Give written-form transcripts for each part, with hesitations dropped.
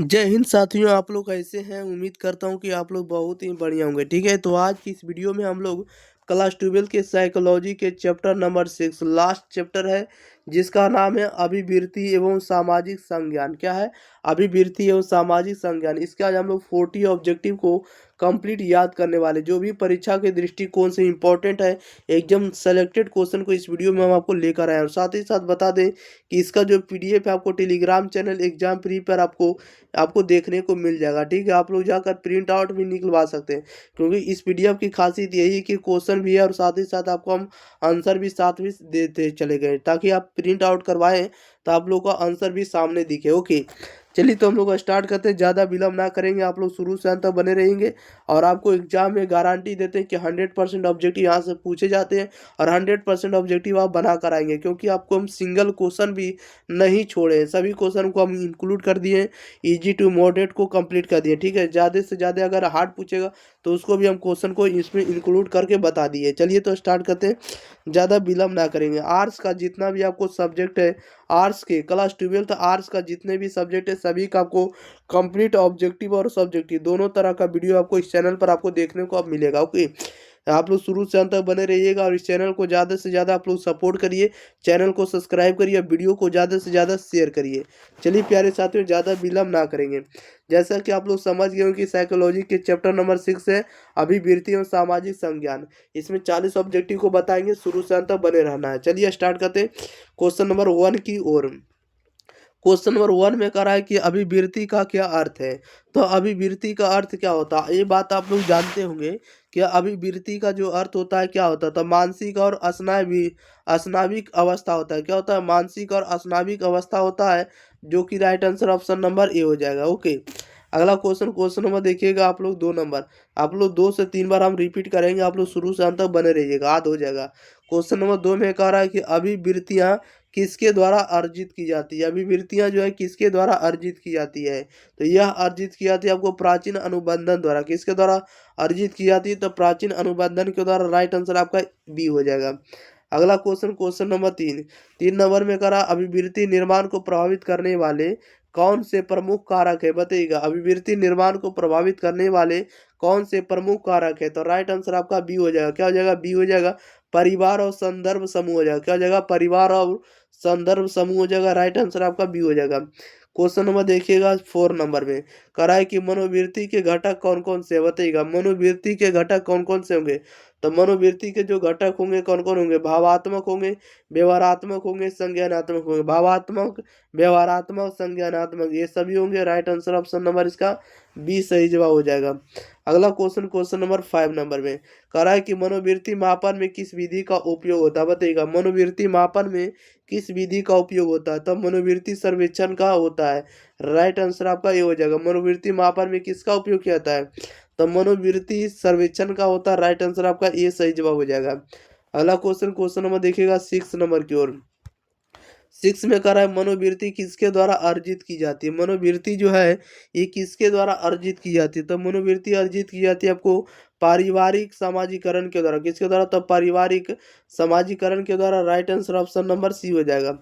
जय हिंद साथियों, आप लोग कैसे हैं। उम्मीद करता हूं कि आप लोग बहुत ही बढ़िया होंगे। ठीक है, तो आज की इस वीडियो में हम लोग क्लास 12 के साइकोलॉजी के चैप्टर नंबर 6 लास्ट चैप्टर है, जिसका नाम है अभिवृत्ति एवं सामाजिक संज्ञान। क्या है? अभिवृत्ति एवं सामाजिक संज्ञान। इसके आज हम लोग 40 ऑब्जेक्टिव को कंप्लीट याद करने वाले, जो भी परीक्षा के दृष्टिकोण से इंपॉर्टेंट है। एकदम सेलेक्टेड क्वेश्चन को इस वीडियो में हम आपको लेकर आए हैं। और साथ ही साथ बता दें कि इसका जो पीडीएफ है आपको टेलीग्राम चैनल एग्जाम प्री पर आपको आपको देखने को मिल जाएगा। ठीक है, आप लोग जाकर प्रिंट आउट भी निकलवा सकते हैं, क्योंकि इस पीडीएफ की खासियत यही है कि क्वेश्चन भी है और साथ ही साथ आपको हम आंसर भी साथ में देते चले गए, ताकि आप प्रिंट आउट करवाएं तो आप लोग का आंसर भी सामने दिखे। ओके, चलिए तो हम लोग स्टार्ट करते हैं। ज़्यादा विलम्ब ना करेंगे, आप लोग शुरू से अंत तक बने रहेंगे। और आपको एग्जाम में गारंटी देते हैं कि 100% ऑब्जेक्टिव यहाँ से पूछे जाते हैं और 100% ऑब्जेक्टिव आप बना कर आएंगे, क्योंकि आपको हम सिंगल क्वेश्चन भी नहीं छोड़े हैं। सभी क्वेश्चन को हम इंक्लूड कर दिए हैं, इजी टू मॉडरेट को कंप्लीट कर दिए। ठीक है, ज़्यादा से ज़्यादा अगर हार्ड पूछेगा तो उसको भी हम क्वेश्चन को इसमें इंक्लूड करके बता दिए। चलिए तो स्टार्ट करते हैं, ज़्यादा विलम्ब ना करेंगे। आर्ट्स का जितना भी आपको सब्जेक्ट है, आर्ट्स के क्लास 12 आर्ट्स का जितने भी सब्जेक्ट है, सभी का आपको कंप्लीट ऑब्जेक्टिव और सब्जेक्टिव दोनों तरह का वीडियो आपको इस चैनल पर आपको देखने को अब मिलेगा। ओके, आप लोग शुरू से अंत तक बने रहिएगा और इस चैनल को ज़्यादा से ज़्यादा आप लोग सपोर्ट करिए। चैनल को सब्सक्राइब करिए, वीडियो को ज़्यादा से ज़्यादा शेयर करिए। चलिए प्यारे साथियों, ज़्यादा विलम्ब ना करेंगे। जैसा कि आप लोग समझ गए हो कि साइकोलॉजी के चैप्टर नंबर 6 है अभिवृत्ति और सामाजिक संज्ञान। इसमें 40 ऑब्जेक्टिव को बताएंगे, शुरू से अंत तक बने रहना है। चलिए स्टार्ट करते हैं क्वेश्चन नंबर 1 की ओर। क्वेश्चन नंबर 1 में कह रहा है कि अभिवृत्ति का क्या अर्थ है। तो अभिवृत्ति का अर्थ क्या होता है, ये बात आप लोग जानते होंगे कि अभिवृत्ति का जो अर्थ होता है क्या होता है। तो मानसिक और अस्नाविक अवस्था होता है। क्या होता है? मानसिक और अस्नाविक अवस्था होता है, जो कि right answer option number A हो जाएगा। ओके, अगला क्वेश्चन, क्वेश्चन नंबर देखिएगा आप लोग 2 नंबर। आप लोग 2 से 3 बार हम रिपीट करेंगे, आप लोग शुरू से अंत तक बने रहिएगा, याद हो जाएगा। क्वेश्चन नंबर 2 में कह रहा है कि अभिवृत्तियां किसके द्वारा अर्जित की जाती है। अभिवृत्तियां जो है किसके द्वारा अर्जित की जाती है। तो यह अर्जित की जाती है आपको प्राचीन अनुबंधन द्वारा। किसके द्वारा अर्जित की जाती है? तो प्राचीन अनुबंधन के द्वारा। राइट आंसर आपका बी हो जाएगा। अगला क्वेश्चन, क्वेश्चन नंबर 3 नंबर में करा अभिवृत्ति निर्माण को प्रभावित करने वाले कौन से प्रमुख कारक है, बताइएगा। अभिवृत्ति निर्माण को प्रभावित करने वाले कौन से प्रमुख कारक है। तो राइट आंसर आपका बी हो जाएगा। क्या हो जाएगा? बी हो जाएगा। परिवार और संदर्भ समूह हो जाएगा। क्या हो जाएगा? परिवार और संदर्भ समूह हो जाएगा। राइट आंसर आपका बी हो जाएगा। क्वेश्चन नंबर देखिएगा 4 नंबर में करा है कि मनोवृत्ति के घटक कौन कौन से, बताइएगा। मनोवृत्ति के घटक कौन कौन से होंगे। तो मनोवृत्ति के जो घटक होंगे कौन कौन होंगे? भावात्मक होंगे, व्यवहारात्मक होंगे, संज्ञानात्मक होंगे। भावात्मक, व्यवहारात्मक, संज्ञानात्मक, ये सभी होंगे। राइट आंसर ऑप्शन नंबर इसका बी सही जवाब हो जाएगा। अगला क्वेश्चन, क्वेश्चन नंबर 5 नंबर में कह रहा है कि मनोवृत्ति मापन में किस विधि का उपयोग होता है, बताइएगा। मनोवृत्ति मापन में किस विधि का उपयोग होता है। तब मनोवृत्ति सर्वेक्षण का होता है। राइट आंसर आपका ये हो जाएगा। मनोवृत्ति मापन में किसका उपयोग किया जाता है? तो मनोवृत्ति सर्वेक्षण का होता है। राइट आंसर आपका ये सही जवाब हो जाएगा। अगला क्वेश्चन, क्वेश्चन नंबर देखिएगा 6 नंबर की ओर। 6 में कह रहा है मनोवृत्ति किसके द्वारा अर्जित की जाती है। मनोवृत्ति जो है ये किसके द्वारा अर्जित की जाती है। तो मनोवृत्ति अर्जित की जाती है आपको पारिवारिक समाजीकरण के द्वारा। किसके द्वारा? तो पारिवारिक समाजीकरण के द्वारा। Right answer option number C हो जाएगा।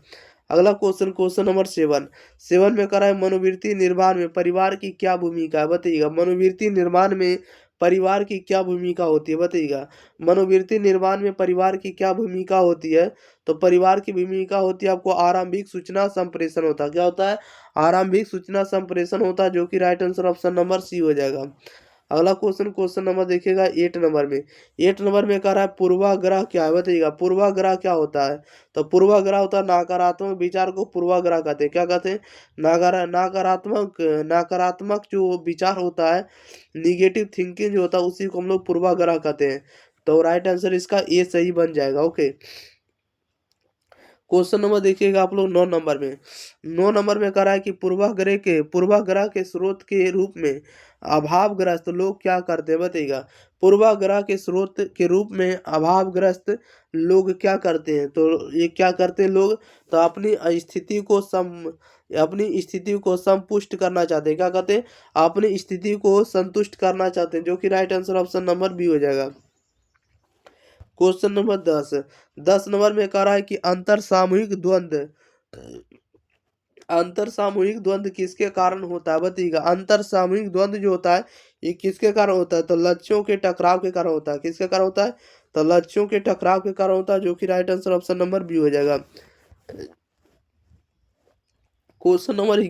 अगला क्वेश्चन, क्वेश्चन नंबर 7 में कह रहा है मनोवृत्ति निर्माण में परिवार की क्या भूमिका है, बताइएगा। मनोवृत्ति निर्माण में परिवार की क्या भूमिका होती है, बताइएगा। मनोवृत्ति निर्माण में परिवार की क्या भूमिका होती है। तो परिवार की भूमिका होती है आपको आरंभिक सूचना संप्रेषण होता है। क्या होता है? आरंभिक सूचना संप्रेषण होता है, जो कि right answer option number C हो जाएगा। अगला क्वेश्चन, क्वेश्चन नंबर देखिएगा 8 नंबर में। 8 नंबर में कह रहा है पूर्वाग्रह क्या है, बताइएगा। पूर्वाग्रह क्या होता है। तो पूर्वाग्रह होता है नकारात्मक विचार को पूर्वाग्रह कहते हैं। क्या कहते हैं? नकारात्मक नकारात्मक जो विचार होता है, निगेटिव थिंकिंग जो होता है, उसी को हम लोग पूर्वाग्रह कहते हैं। तो राइट आंसर इसका ए सही बन जाएगा। ओके, क्वेश्चन नंबर देखिएगा आप लोग 9 नंबर में। 9 नंबर में कह रहा है कि पूर्वाग्रह के स्रोत के रूप में अभावग्रस्त लोग क्या करते हैं, बताइएगा। पूर्वाग्रह के स्रोत के रूप में अभावग्रस्त लोग क्या करते हैं। तो ये क्या करते हैं लोग? तो अपनी स्थिति को संपुष्ट करना चाहते हैं। क्या कहते हैं? अपनी स्थिति को संतुष्ट करना चाहते हैं, जो कि right answer option number B हो जाएगा। क्वेश्चन नंबर 10 नंबर में कह रहा है कि अंतर सामूहिक द्वंद्व अंतर सामूहिक द्वंद्व किसके कारण होता है बताइएगा। अंतर सामूहिक द्वंद्व जो होता है ये किसके कारण होता है, तो लक्ष्यों के टकराव के कारण होता है। किसके कारण होता है, तो लक्ष्यों के टकराव के कारण होता है, जो कि right answer option number B हो जाएगा। क्वेश्चन नंबर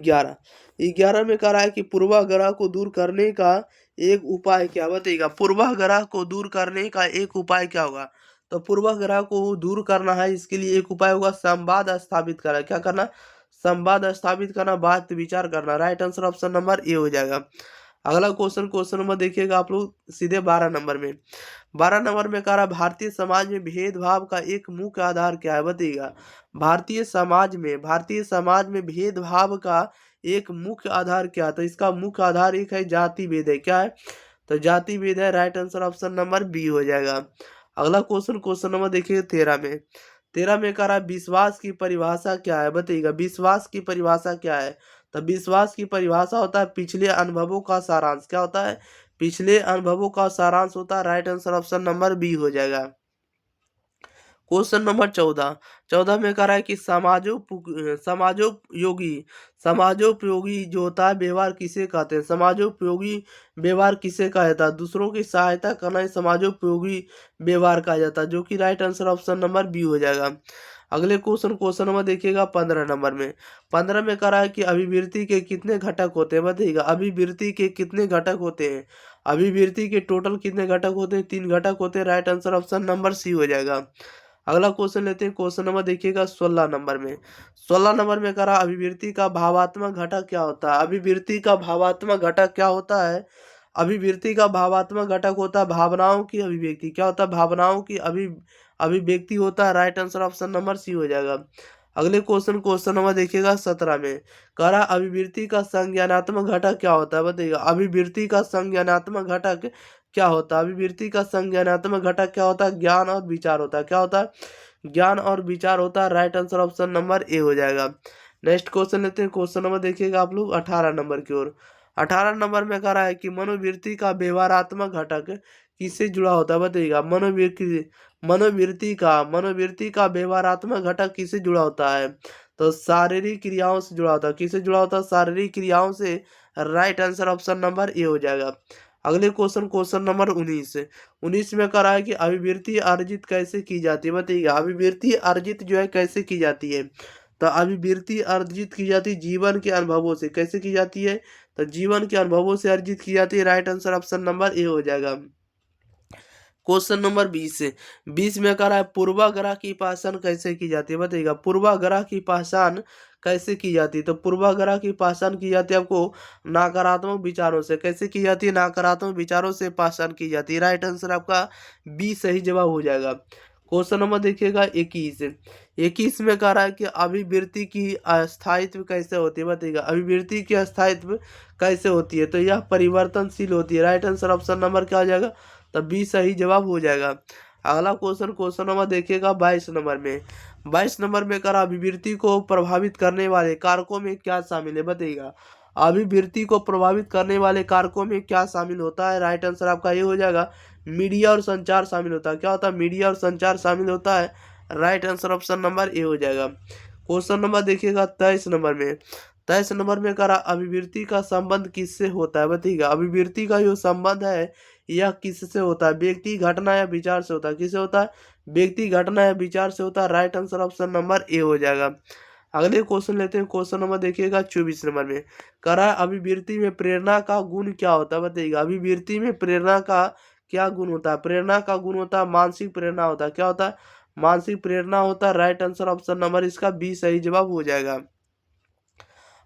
11 में कह रहा है कि पूर्वाग्रह को दूर करने का एक उपाय क्या बताइएगा। पूर्वाग्रह को दूर करने का एक उपाय क्या होगा, तो पूर्वाग्रह को दूर करना है, इसके लिए एक उपाय होगा संवाद स्थापित करना। क्या करना, संवाद स्थापित करना, बात विचार करना। Right answer option number A हो जाएगा। अगला क्वेश्चन नंबर देखिएगा आप लोग सीधे 12 नंबर में कह रहा भारतीय समाज में भेदभाव का एक मुख्य आधार क्या है बताइएगा। भारतीय समाज में भेदभाव का एक मुख्य आधार क्या है, तो इसका मुख्य आधार एक है जाति भेद है। क्या है, तो जाति भेद है। Right answer option number B हो जाएगा। अगला क्वेश्चन नंबर देखिए 13 में कह रहा है विश्वास की परिभाषा क्या है बताइएगा। विश्वास की परिभाषा क्या है, तो विश्वास की परिभाषा होता है पिछले अनुभवों का सारांश। क्या होता है, पिछले अनुभवों का सारांश होता है। Right answer option number B हो जाएगा। क्वेश्चन नंबर 14 में कह रहा है कि समाजोपयोगी जो होता है व्यवहार किसे कहते हैं। समाजोपयोगी व्यवहार किसे कहा जाता है, दूसरों की सहायता करना ही समाजोपयोगी व्यवहार कहा जाता है, जो कि right answer option number B हो जाएगा। अगले क्वेश्चन नंबर देखिएगा 15 में कह रहा है कि अभिवृत्ति के कितने घटक होते हैं बताइएगा। अभिवृत्ति के कितने घटक होते हैं, अभिवृत्ति के टोटल कितने घटक होते हैं, 3 घटक होते हैं। Right answer option number C हो जाएगा। अगला क्वेश्चन लेते हैं, क्वेश्चन नंबर देखिएगा 16 नंबर में करा अभिवृत्ति का भावात्मक घटक क्या होता है। अभिवृत्ति का भावात्मक घटक क्या होता है, अभिवृत्ति का भावात्मक घटक होता है भावनाओं की अभिव्यक्ति। क्या होता है, भावनाओं की अभिव्यक्ति होता है। Right answer option number C हो जाएगा। अगले क्वेश्चन नंबर देखिएगा 17 में कह रहा अभिवृत्ति का संज्ञानात्मक घटक क्या होता है बताइएगा। अभिवृत्ति का संज्ञानात्मक घटक क्या होता है, अभिवृत्ति का संज्ञानात्मक घटक क्या होता है, ज्ञान और विचार होता है। क्या होता है, ज्ञान और विचार होता है। Right answer option number A हो जाएगा। नेक्स्ट क्वेश्चन लेते हैं, क्वेश्चन नंबर देखिएगा आप लोग 18 नंबर की ओर। 18 नंबर में कह रहा है कि मनोवृत्ति का व्यवहारात्मक घटक किससे जुड़ा होता है बताइएगा। मनोवृत्ति का व्यवहारात्मक घटक किससे जुड़ा होता है, तो शारीरिक क्रियाओं से जुड़ा होता है। किससे जुड़ा होता है, शारीरिक क्रियाओं से। Right answer option number A हो जाएगा। अगले क्वेश्चन नंबर 19 में कह रहा है कि अभिवृत्ति अर्जित कैसे की जाती है बताइएगा। अभिवृत्ति अर्जित जो है कैसे की जाती है, तो अभिवृत्ति अर्जित की जाती है जीवन के अनुभवों से। कैसे की जाती है, तो जीवन के अनुभवों से अर्जित की जाती है। Right answer option number A हो जाएगा। क्वेश्चन नंबर 20 में कह रहा है पूर्वाग्रह की पहचान कैसे की जाती है बताइएगा। पूर्वाग्रह की पहचान कैसे की जाती है, तो पूर्वाग्रह की पहचान की जाती है आपको नकारात्मक विचारों से। कैसे की जाती है, नकारात्मक विचारों से पहचान की जाती है। राइट आंसर आपका बी सही जवाब हो जाएगा। क्वेश्चन नंबर देखिएगा 21 में कह रहा है कि अभिवृत्ति की अस्थायित्व कैसे होती है बताइएगा। अभिवृत्ति की अस्थायित्व कैसे होती है, तो यह परिवर्तनशील होती है। राइट आंसर ऑप्शन नंबर क्या हो जाएगा, तब बी सही जवाब हो जाएगा। अगला क्वेश्चन नंबर देखिएगा 22 नंबर में करा अभिवृत्ति को प्रभावित करने वाले कारकों में क्या शामिल है बताइएगा। अभिवृत्ति को प्रभावित करने वाले कारकों में क्या शामिल होता है, राइट आंसर आपका ये हो जाएगा मीडिया और संचार शामिल होता है। क्या होता है, मीडिया और संचार शामिल होता है। Right answer option number A हो जाएगा। क्वेश्चन नंबर देखिएगा 23 नंबर में करा अभिवृत्ति का संबंध किससे होता है बताइएगा। अभिवृत्ति का जो संबंध है यह किससे होता है, व्यक्ति घटना या विचार से होता है। किससे होता है, व्यक्ति घटना या विचार से होता है। Right answer option number A हो जाएगा। अगले क्वेश्चन लेते हैं, क्वेश्चन नंबर देखिएगा 24 नंबर में कह रहा है अभिवृत्ति में प्रेरणा का गुण क्या होता है बताइएगा। अभिवृत्ति में प्रेरणा का क्या गुण होता है, प्रेरणा का गुण होता है मानसिक प्रेरणा होता है। क्या होता है, मानसिक प्रेरणा होता है। राइट आंसर ऑप्शन नंबर इसका बी सही जवाब हो जाएगा।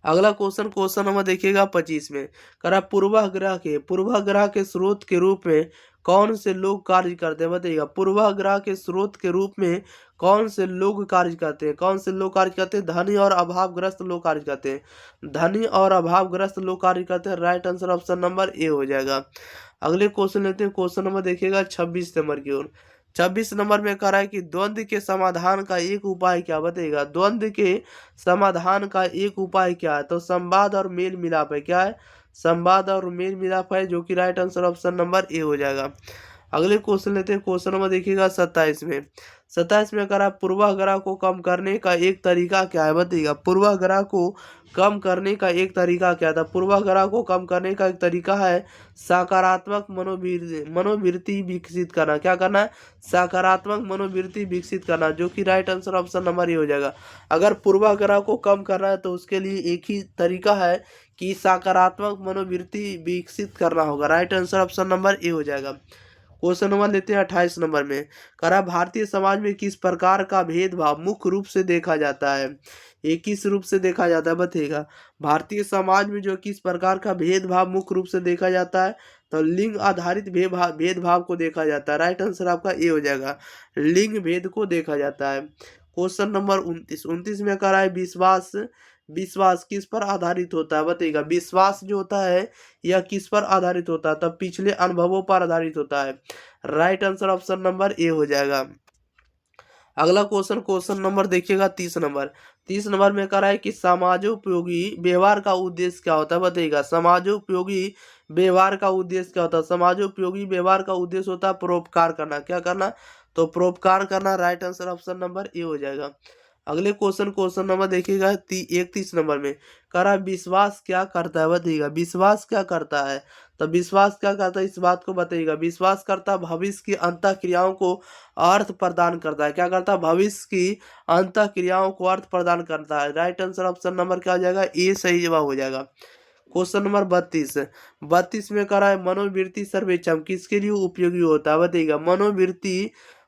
अगला क्वेश्चन नंबर देखिएगा 25 में कह रहा पूर्वाग्रह के स्रोत के रूप में कौन से लोग कार्य करते हैं बताइएगा। पूर्वाग्रह के स्रोत के रूप में कौन से लोग कार्य करते हैं, कौन से लोग कार्य करते हैं, धनी और अभावग्रस्त लोग कार्य करते हैं। धनी और अभावग्रस्त लोग कार्य करते हैं। Right answer option number A हो जाएगा। अगले क्वेश्चन लेते हैं, क्वेश्चन नंबर देखिएगा 26 नंबर की ओर। 26 नंबर में कह रहा है कि द्वंद्व के समाधान का एक उपाय क्या बताइएगा। द्वंद्व के समाधान का एक उपाय क्या है, तो संवाद और मेल मिलाप है। क्या है, संवाद और मेल मिलाप है, जो कि right answer option number A हो जाएगा। अगले क्वेश्चन लेते हैं, क्वेश्चन नंबर देखिएगा 27 में। 27 में करा पूर्वाग्रह को कम करने का एक तरीका क्या है, बताइएगा। पूर्वाग्रह को कम करने का एक तरीका क्या था? पूर्वाग्रह को कम करने का एक तरीका है सकारात्मक मनोवृत्ति विकसित करना। क्या करना है? सकारात्मक मनोवृत्ति विकसित करना, जो कि right answer option number A हो जाएगा। अगर पूर्वाग्रह को कम करना है तो उसके लिए एक ही तरीका है कि सकारात्मक मनोवृत्ति विकसित करना होगा। Right answer option number A हो जाएगा। क्वेश्चन नंबर लेते हैं 28 नंबर में। करा भारतीय समाज में किस प्रकार का भेदभाव मुख्य रूप से देखा जाता है? ये किस रूप से देखा जाता है, बताइएगा। भारतीय समाज में जो किस प्रकार का भेदभाव मुख्य रूप से देखा जाता है, तो लिंग आधारित भेदभाव को देखा जाता है। राइट आंसर आपका ए हो जाएगा, लिंग भेद को देखा जाता है। क्वेश्चन नंबर 29 में करा है विश्वास विश्वास किस पर आधारित होता है, बताइएगा। विश्वास जो होता है यह किस पर आधारित होता है? तब पिछले अनुभवों पर आधारित होता है। Right answer option number A हो जाएगा। अगला क्वेश्चन, क्वेश्चन नंबर देखिएगा 30 नंबर में कह रहा है कि समाजोपयोगी व्यवहार का उद्देश्य क्या होता है, बताइएगा। समाजोपयोगी व्यवहार का उद्देश्य क्या होता है? समाजोपयोगी व्यवहार का उद्देश्य होता है परोपकार करना। क्या करना? तो परोपकार करना। Right answer option number A हो जाएगा। अगले क्वेश्चन, क्वेश्चन नंबर देखिएगा 31 नंबर में कह रहा है विश्वास क्या करता है, बताइएगा। विश्वास क्या करता है? तो विश्वास क्या करता है, इस बात को बताइएगा। विश्वास करता भविष्य की अंतः क्रियाओं को अर्थ प्रदान करता है। क्या करता है? भविष्य की अंतः क्रियाओं को अर्थ प्रदान करता है। राइट आंसर ऑप्शन नंबर क्या हो जाएगा? ए सही जवाब हो जाएगा। क्वेश्चन नंबर 32 में कह रहा है मनोवृत्ति सर्वेक्षण किसके लिए उपयोगी होता है, बताइएगा।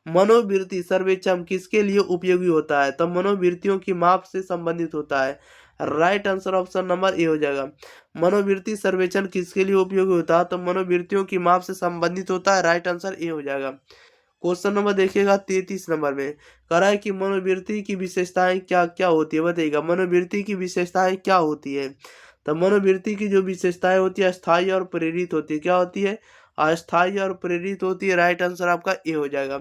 मनोवृत्ति सर्वेक्षण किसके लिए उपयोगी होता है? तो मनोवृत्तियों की माप से संबंधित होता है। Right answer option number A हो जाएगा। मनोवृत्ति सर्वेक्षण किसके लिए उपयोगी होता है? तो मनोवृत्तियों की माप से संबंधित होता है। राइट आंसर ए हो जाएगा। क्वेश्चन नंबर देखिएगा 33 नंबर में कह रहा है कि मनोवृत्ति की विशेषताएं क्या क्या होती है, बताइएगा। मनोवृत्ति की विशेषताएं क्या होती है? तो मनोवृत्ति की जो विशेषताएं होती है अस्थायी और प्रेरित होती है। क्या होती है? अस्थायी और प्रेरित होती है। राइट आंसर आपका ए हो जाएगा।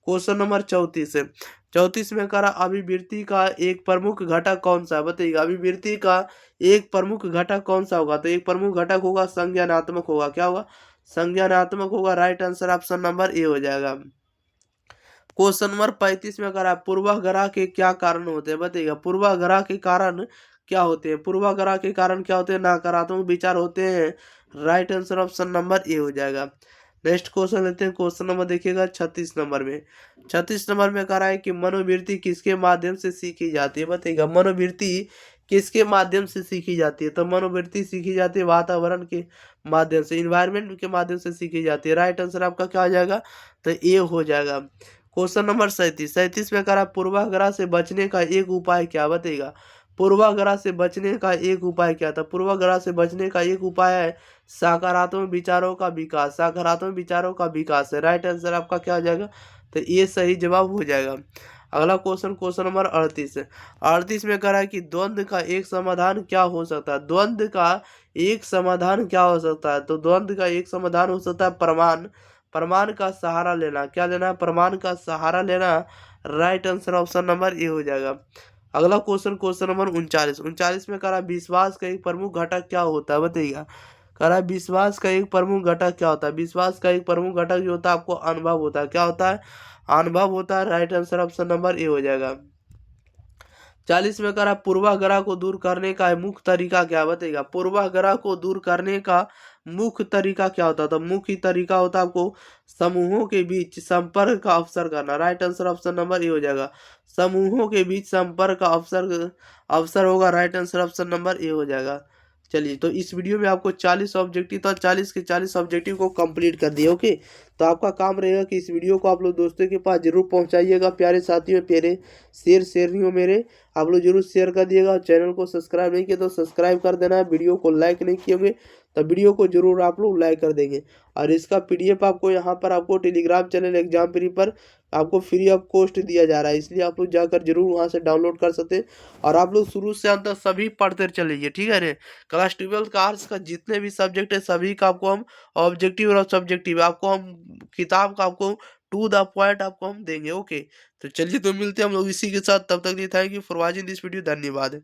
क्वेश्चन नंबर 34 में कह रहा अभिवृत्ति का एक प्रमुख घटक कौन सा है, बताइएगा। अभिवृत्ति का एक प्रमुख घटक कौन सा होगा? तो एक प्रमुख घटक होगा संज्ञानात्मक होगा। क्या होगा? संज्ञानात्मक होगा। Right answer option number A हो जाएगा। क्वेश्चन नंबर 35 में करा पूर्वाग्रह के क्या कारण होते हैं, बताइएगा। पूर्वाग्रह के कारण क्या होते हैं? पूर्वाग्रह के कारण क्या होते हैं? नकारात्मक विचार होते हैं। Right answer option number A हो जाएगा। नेक्स्ट क्वेश्चन लेते हैं, क्वेश्चन नंबर देखिएगा 36 नंबर में। 36 नंबर में कह रहा है कि मनोवृत्ति किसके माध्यम से सीखी जाती है, बताइएगा। मनोवृत्ति किसके माध्यम से सीखी जाती है? तो मनोवृत्ति सीखी जाती है वातावरण के माध्यम से, इन्वायरमेंट के माध्यम से सीखी जाती है। राइट आंसर आपका क्या हो जाएगा? तो ए हो जाएगा। क्वेश्चन नंबर 37 में कह रहा पूर्वाग्रह से बचने का एक उपाय क्या, बताइएगा। पूर्वाग्रह से बचने का एक उपाय क्या था? पूर्वाग्रह से बचने का एक उपाय है सकारात्मक विचारों का विकास। सकारात्मक विचारों का विकास है। राइट आंसर आपका क्या हो जाएगा? तो ये सही जवाब हो जाएगा। अगला क्वेश्चन, क्वेश्चन नंबर 38 में कह रहा है कि द्वंद्व का एक समाधान क्या हो सकता है? द्वंद्व का एक समाधान क्या हो सकता है? तो द्वंद्व का एक समाधान हो सकता है प्रमाण का सहारा लेना। क्या लेना है? प्रमाण का सहारा लेना। Right answer option number A हो जाएगा। अगला क्वेश्चन, क्वेश्चन नंबर 39 में कह रहा विश्वास का एक प्रमुख घटक क्या होता है, बताइएगा। कह रहा विश्वास का एक प्रमुख घटक क्या होता है? विश्वास का एक प्रमुख घटक जो होता है आपको अनुभव होता है। क्या होता है? अनुभव होता है। Right answer option number A हो जाएगा। 40 में कह रहा पूर्वाग्रह को दूर करने का मुख्य तरीका क्या, बताइएगा। पूर्वाग्रह को दूर करने का मुख्य तरीका क्या होता है? तो मुख्य तरीका होता है आपको समूहों के बीच संपर्क का अवसर करना। Right answer option number A हो जाएगा। समूहों के बीच संपर्क का अवसर होगा। Right answer option number A हो जाएगा। चलिए, तो इस वीडियो में आपको 40 ऑब्जेक्टिव था, 40 के 40 ऑब्जेक्टिव को कंप्लीट कर दिया। ओके, तो आपका काम रहेगा कि इस वीडियो को आप लोग दोस्तों के पास जरूर पहुंचाइएगा। प्यारे साथियों, प्यारे शेयर नहीं हो मेरे, आप लोग जरूर शेयर कर दिएगा। चैनल को सब्सक्राइब नहीं किया तो सब्सक्राइब कर देना है। वीडियो को लाइक नहीं किए होंगे तो वीडियो को जरूर आप लोग लाइक कर देंगे। और इसका पीडीएफ आपको यहाँ पर आपको टेलीग्राम चैनल एग्जाम फ्री पर आपको फ्री ऑफ कॉस्ट दिया जा रहा है, इसलिए आप लोग जाकर जरूर वहाँ से डाउनलोड कर सकते हैं। और आप लोग शुरू से अंत तक सभी पढ़ते चलिए, ठीक है रे। क्लास 12 का आर्ट्स का जितने भी सब्जेक्ट है सभी का आपको हम ऑब्जेक्टिव और सब्जेक्टिव आपको हम किताब का आपको टू द पॉइंट आपको हम देंगे। ओके, तो चलिए, तो मिलते हैं हम लोग इसी के साथ। तब तक लिए thank you for watching this video. धन्यवाद।